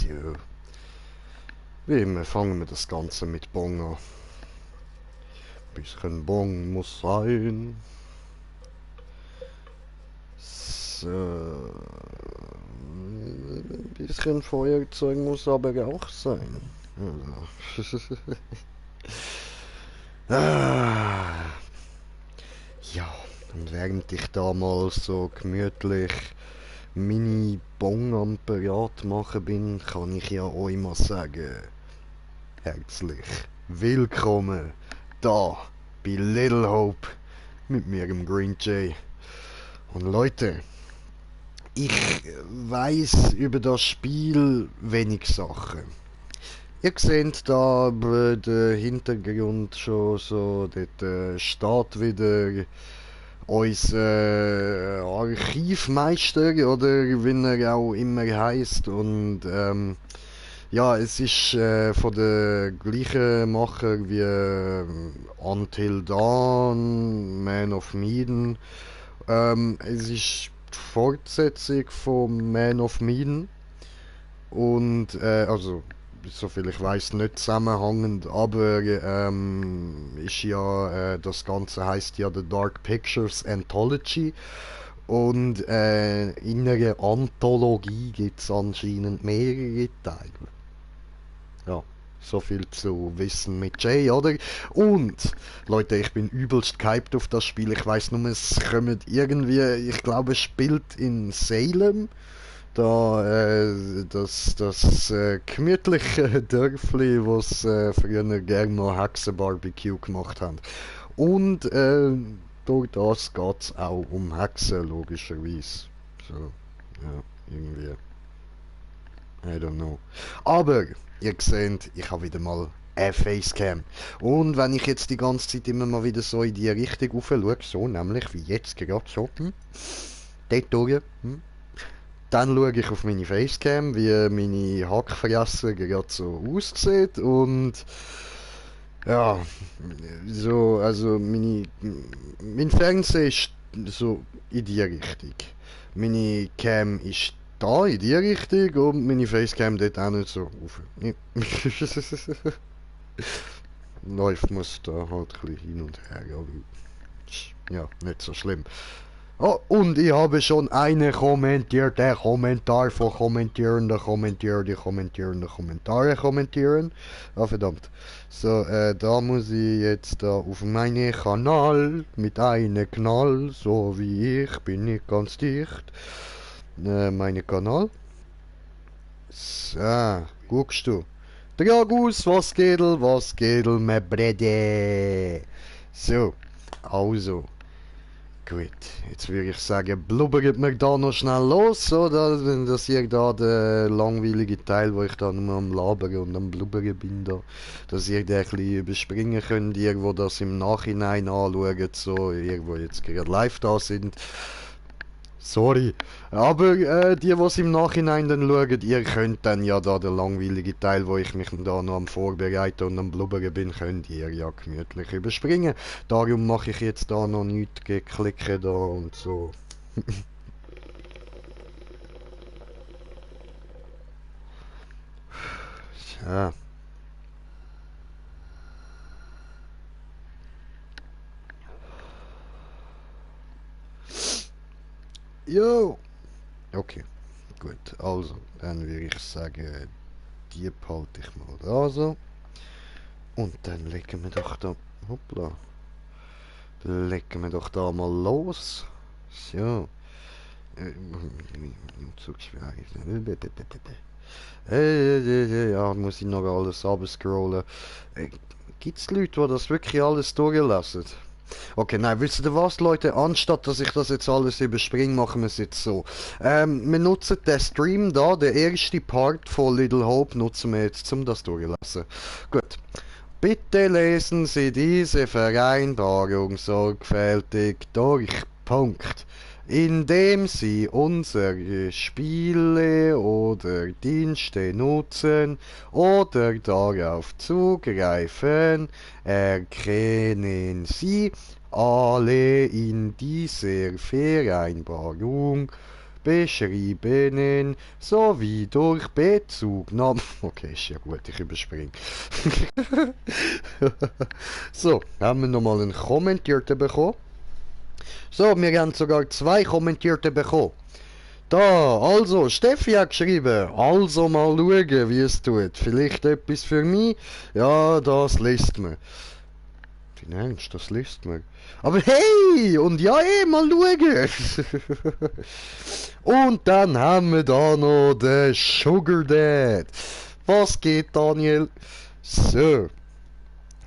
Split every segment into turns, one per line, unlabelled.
So. Wie immer fangen wir das Ganze mit Bong an. Bisschen Bong muss sein. So. Ein bisschen Feuerzeug muss aber auch sein. Also. Ja, und während ich damals so gemütlich meine Bong am Parat machen bin, kann ich ja euch mal sagen, herzlich willkommen da bei Little Hope mit mir im Green Jay. Und Leute, ich weiß über das Spiel wenig Sachen. Ihr seht da den Hintergrund schon so, dort steht wieder unser Archivmeister oder wie er auch immer heißt. Und ja, es ist von der gleichen Macher wie Until Dawn, Man of Medan. Es ist die Fortsetzung von Man of Medan. Und also soviel ich weiß, nicht zusammenhängend, aber ist ja, das Ganze heißt ja The Dark Pictures Anthology und in einer Anthologie gibt es anscheinend mehrere Teile. Ja, so viel zu Wissen mit Jay, oder? Und, Leute, ich bin übelst gehypt auf das Spiel. Ich weiß nur, es kommt irgendwie, ich glaube, es spielt in Salem. Da, das gemütliche Dörfli, wo es früher gerne mal Hexen-Barbecue gemacht haben. Und durch das geht es auch um Hexen, logischerweise. So, ja, irgendwie. I don't know. Aber, ihr seht, ich habe wieder mal eine Facecam. Und wenn ich jetzt die ganze Zeit immer mal wieder so in die Richtung rauf schaue, so nämlich wie jetzt gerade so, dort durch, dann schaue ich auf meine Facecam, wie meine Hackfresse gerade so aussieht und ja, so, also mein Fernseher ist so in die Richtung. Meine Cam ist da in die Richtung und meine Facecam dort auch nicht so rauf. Läuft muss da halt ein bisschen hin und her, aber ja, nicht so schlimm. Oh, und ich habe schon eine kommentiert, der Kommentar von kommentierende Kommentare kommentieren. Ah, verdammt. So, da muss ich jetzt da auf meinen Kanal mit einem Knall, so wie ich, bin nicht ganz dicht. Meine Kanal. So, guckst du. Dragus, was geht, me Brede. So, also. Gut, jetzt würde ich sagen, blubbert mir da noch schnell los, oder? Dass ihr da der langweilige Teil, wo ich da nur am Labern und am Blubbern bin, da, dass ihr den ein bisschen überspringen könnt, ihr, wo das im Nachhinein anschaut, so, ihr, wo jetzt gerade live da sind. Sorry, aber die, die es im Nachhinein dann schauen, ihr könnt dann ja da den langweiligen Teil, wo ich mich da noch am Vorbereiten und am Blubbern bin, könnt ihr ja gemütlich überspringen. Darum mache ich jetzt da noch nichts, geklicke da und so. Ja. Jo! Okay, gut, also, dann würde ich sagen, die behalte ich mal da so. Und dann legen wir doch da, hoppla, legen wir doch da mal los. So. Ja, muss ich noch alles abscrollen. Gibt es Leute, die das wirklich alles durchlassen? Okay, nein, wisst ihr was, Leute? Anstatt dass ich das jetzt alles überspringe, machen wir es jetzt so. Wir nutzen den Stream da, der erste Part von Little Hope nutzen wir jetzt, um das durchlassen. Gut. Bitte lesen Sie diese Vereinbarung sorgfältig durch. Punkt. Indem Sie unsere Spiele oder Dienste nutzen oder darauf zugreifen, erkennen Sie alle in dieser Vereinbarung beschriebenen sowie durch Bezugnahme. Okay, ist ja gut, ich überspringe. So, haben wir nochmal einen Kommentierten bekommen. So, wir haben sogar 2 Kommentierte bekommen. Da, also, Steffi hat geschrieben, also mal schauen, wie es tut. Vielleicht etwas für mich? Ja, das liest man. Wie nennst du das liest man? Aber hey, und ja, mal schauen. Und dann haben wir da noch den Sugar Dad. Was geht, Daniel? So,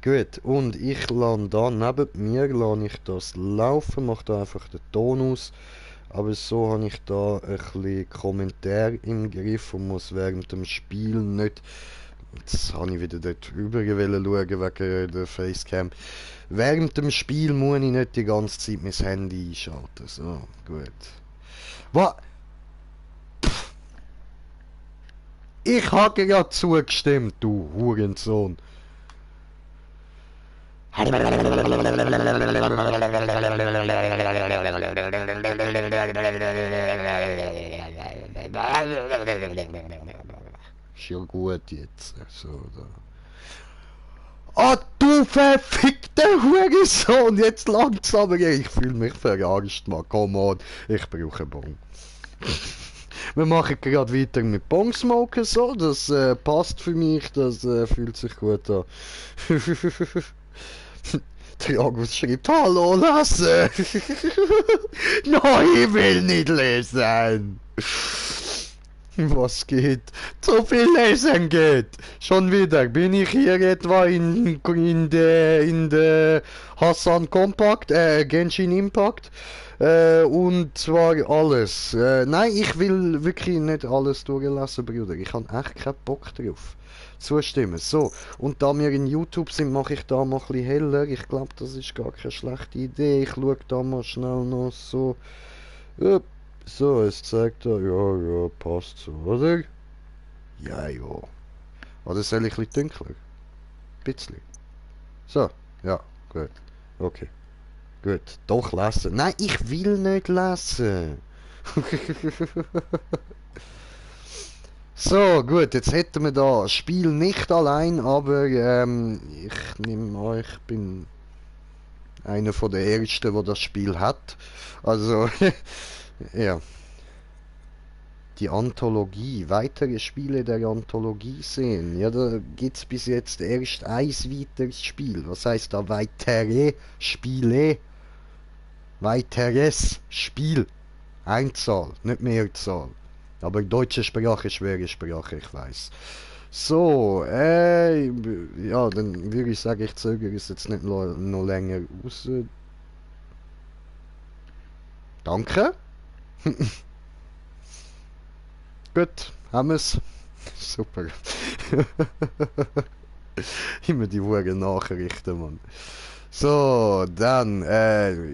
gut. Und ich lasse da neben mir ich das laufen, mache da einfach den Ton aus. Aber so habe ich da ein bisschen Kommentar im Griff und muss während dem Spiel nicht. Jetzt habe ich wieder dort rüber schauen wegen der Facecam. Während dem Spiel muss ich nicht die ganze Zeit mein Handy einschalten. So, gut. Was? Ich habe ja zugestimmt, du Hurensohn. Ist ja gut jetzt. So, da. Ah, du verfickter Hurensohn! Jetzt langsam, ich fühle mich verarscht, Mann. Come on, ich brauche einen Bon. Wir machen gerade weiter mit Bongsmoken, so. Das passt für mich, das fühlt sich gut an. Der August schreibt, hallo, Lasse! Nein, ich will nicht lesen! Was geht? So viel lesen geht! Schon wieder, bin ich hier etwa in der Hassan Compact, Genshin Impact? Und zwar alles. Nein, ich will wirklich nicht alles durchlassen, Bruder. Ich habe echt keinen Bock drauf. Zustimmen. So, und da wir in YouTube sind, mache ich da mal ein bisschen heller. Ich glaube, das ist gar keine schlechte Idee. Ich schaue da mal schnell noch so. Ja, so, es zeigt da, ja, ja, passt so, oder? Ja, ja. Oder soll ich ein bisschen dunkler? Ein bisschen. So, ja, gut. Okay, gut. Doch lesen. Nein, ich will nicht lesen. So, gut, jetzt hätten wir da das Spiel nicht allein, aber ich nehme an, ich bin einer von der Ersten, der das Spiel hat. Also, ja. Die Anthologie, weitere Spiele der Anthologie sehen. Ja, da gibt es bis jetzt erst ein weiteres Spiel. Was heißt da weitere Spiele? Weiteres Spiel. Einzahl, nicht Mehrzahl. Aber deutsche Sprache ist schwere Sprache, ich weiß. So, ja, dann würde ich sagen, ich zögere es jetzt nicht noch länger aus. Danke. Gut, haben wir's. Super. Immer die Huren Nachrichten, Mann. So, dann,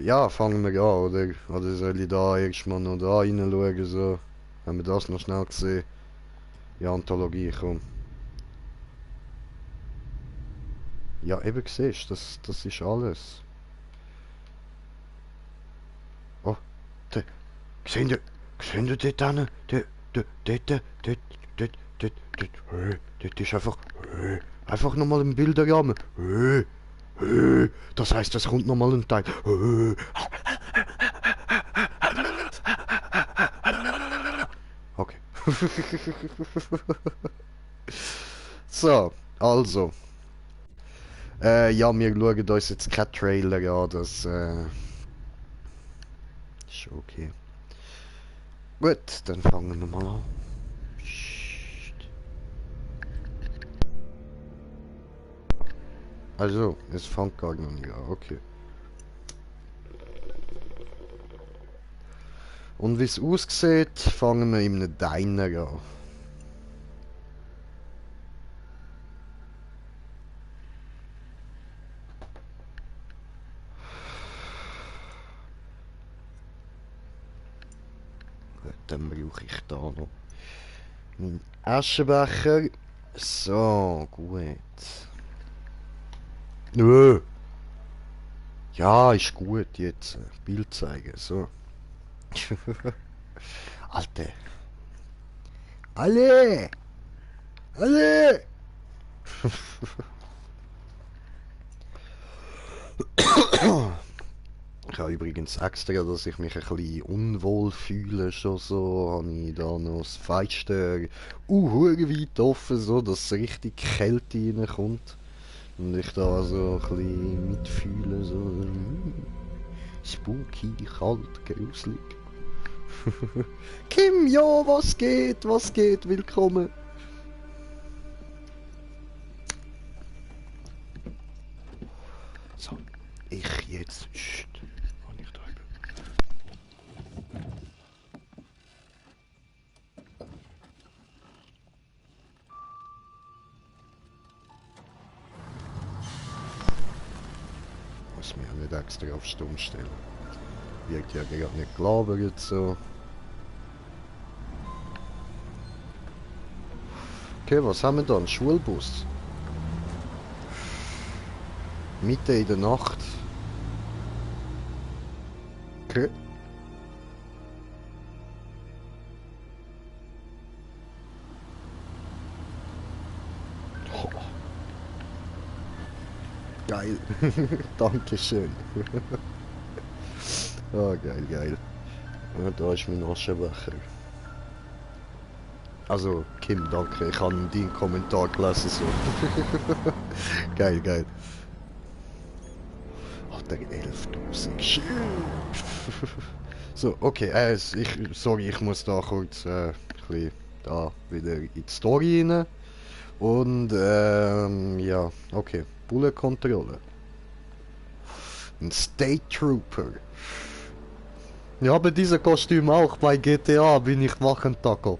ja, fangen wir an, oder? Oder soll ich da erstmal noch da reinschauen, so? Haben wir das noch schnell gesehen? Die Anthologie, komm. Ja, eben siehst du, das ist alles. Oh, da, sehen ihr dort hinten? Dort ist einfach nochmal ein Bilderrahmen. Das heißt, es kommt nochmal ein Teil. Okay. So, also. Ja, wir schauen uns jetzt keinen Trailer an, das ist okay. Gut, dann fangen wir mal an. Psst. Also, es fängt gar noch nicht an, okay. Und wie es aussieht, fangen wir in einem Diner an. Gut, dann brauche ich da noch meinen Aschenbecher. So, gut. Nö. Ja, ist gut jetzt. Bild zeigen, so. Alter. Alle! Alle! Ich habe übrigens extra, dass ich mich ein bisschen unwohl fühle, schon so, habe ich da noch das Fenster weit offen, so dass richtig Kälte reinkommt. Und ich da so ein bisschen mitfühle, so spooky, kalt, gruselig. Kim, ja, was geht, willkommen. So, ich jetzt. Psst. Kann ich da üben? Muss mich ja nicht extra auf Stumm stellen. Wird ja gerade nicht gelabert so. Okay, was haben wir da? Ein Schulbus. Mitten in der Nacht. Okay. Oh. Geil. Dankeschön. Oh, geil, geil. Ja, da ist mein Aschenbecher. Also, Kim, danke. Ich habe deinen Kommentar gelesen. So. Geil, geil. Ach, der 11.000. So, okay. Sorry, ich muss da kurz ein bisschen da wieder in die Story rein. Und, ja, okay. Bullenkontrolle. Ein State Trooper. Ja, aber diese Kostüm auch bei GTA bin ich Wachentaco.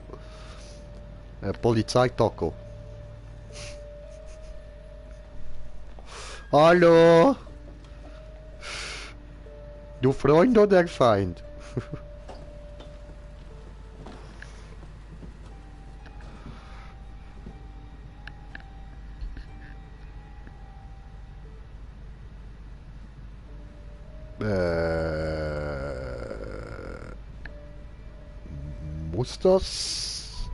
Polizeitaco. Hallo? Du Freund oder Feind? Muss das?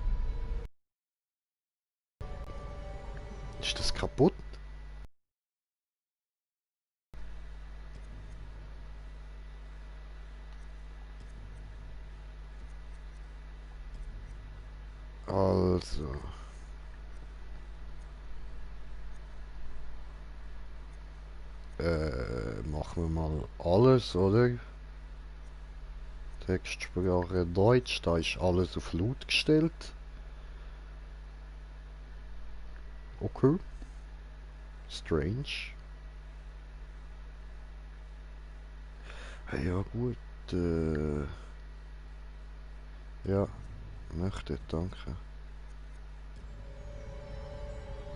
Ist das kaputt? Also. Machen wir mal alles, oder? Textsprache Deutsch, da ist alles auf laut gestellt. Okay. Strange. Ja gut, ja, möchte, danke.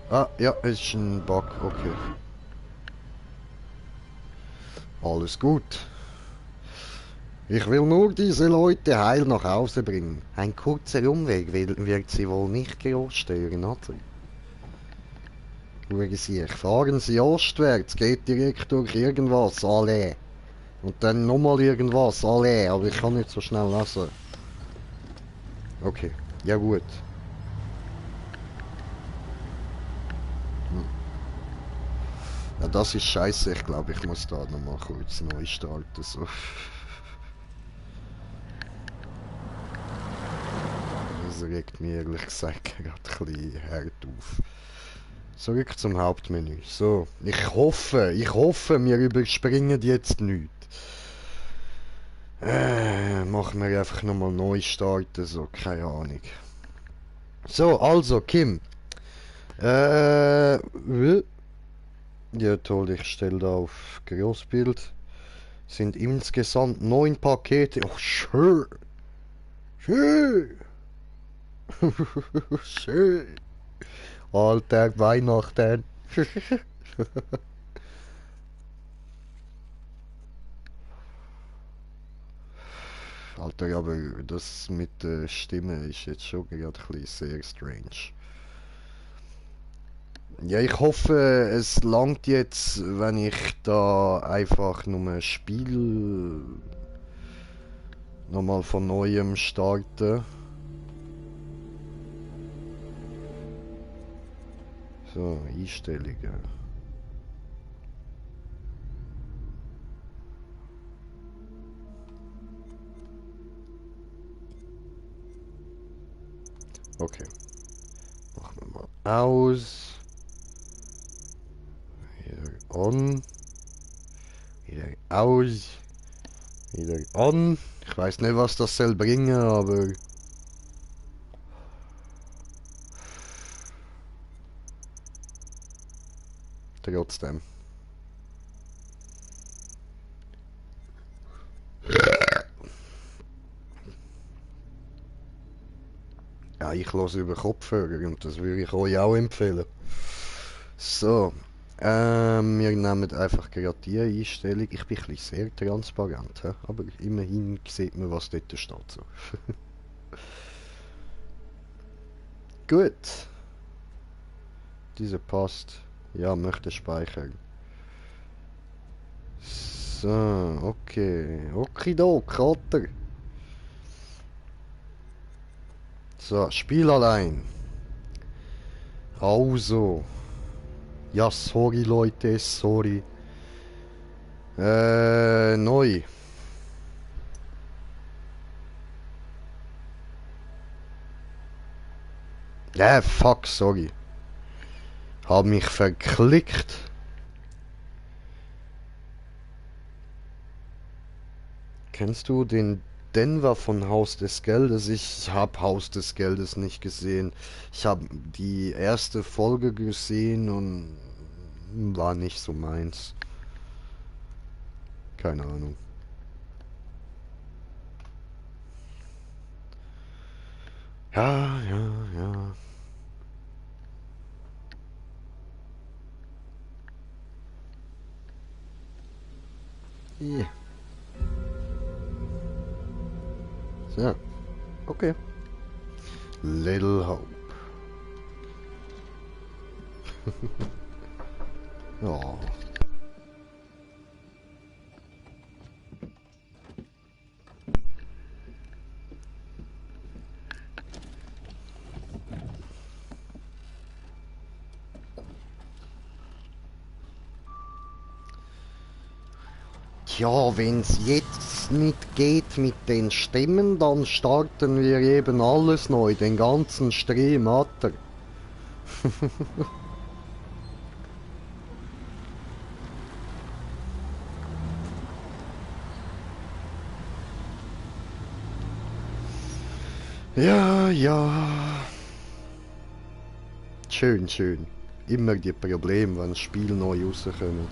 Ah, ja, ist ein Bug, okay. Alles gut. Ich will nur diese Leute heil nach Hause bringen. Ein kurzer Umweg wird sie wohl nicht groß stören, oder? Schauen Sie, fahren Sie ostwärts, geht direkt durch irgendwas, alle. Und dann nochmal irgendwas, alle, aber ich kann nicht so schnell lesen. Okay, ja gut. Ja, das ist scheiße, ich glaube, ich muss da nochmal kurz neu starten, so. Das regt mich ehrlich gesagt gerade ein bisschen hart auf. Zurück zum Hauptmenü. So, ich hoffe, wir überspringen jetzt nichts. Machen wir einfach nochmal neu starten, so, keine Ahnung. So, also, Kim. Ja toll, ich stelle da auf Großbild. Sind insgesamt 9 Pakete. Oh, schön. Schön. Schön. Alter, Weihnachten. Alter, aber das mit der Stimme ist jetzt schon gerade ein bisschen sehr strange. Ja, ich hoffe, es langt jetzt, wenn ich da einfach nur Spiel Nochmal von neuem starten. So, Einstellungen. Okay. Machen wir mal aus. Wieder on. Wieder aus. Wieder on. Ich weiß nicht, was das soll bringen, aber trotzdem. Ja, ich höre über Kopfhörer und das würde ich euch auch empfehlen. So, wir nehmen einfach gerade die Einstellung. Ich bin ein bisschen sehr transparent, hä? Aber immerhin sieht man, was dort steht. So. Gut, diese passt. Ja, möchte speichern. So, okay. Okidok, Alter. So, Spiel allein. Also. Ja, sorry Leute, sorry. Neu. Ja, fuck, sorry. Hab mich verklickt. Kennst du den Denver von Haus des Geldes? Ich hab Haus des Geldes nicht gesehen. Ich hab die erste Folge gesehen und war nicht so meins. Keine Ahnung. Ja, ja, ja. Yeah. So, okay. Little Hope. Ja. Tja, wenn's jetzt nicht geht mit den Stimmen, dann starten wir eben alles neu, den ganzen Stream, Alter. Ja, ja. Schön, schön. Immer die Probleme, wenn das Spiel neu rauskommt.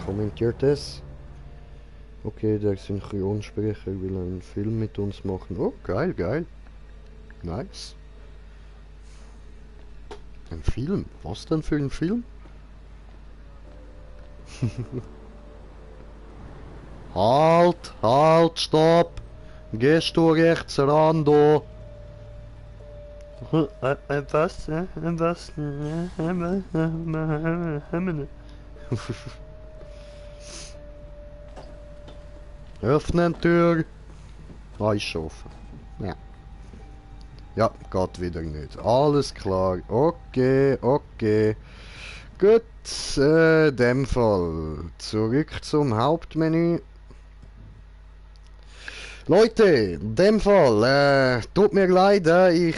Kommentiert es? Okay, der Synchronsprecher will einen Film mit uns machen. Oh, geil, geil. Nice. Ein Film? Was denn für ein Film? Halt, halt, stopp! Gehst du rechts ran, du? Was? Was? Öffnen Tür. Ah, ist schon offen. Ja. Ja, geht wieder nicht. Alles klar. Okay, okay. Gut, dem Fall. Zurück zum Hauptmenü. Leute, in dem Fall, tut mir leid, ich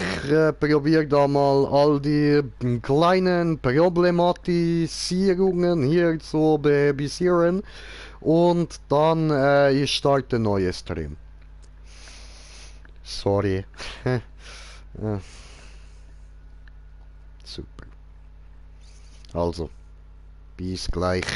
probiere da mal all die kleinen Problematisierungen hier zu besieren und dann ich starte ein neues Stream. Sorry. Super. Also, bis gleich.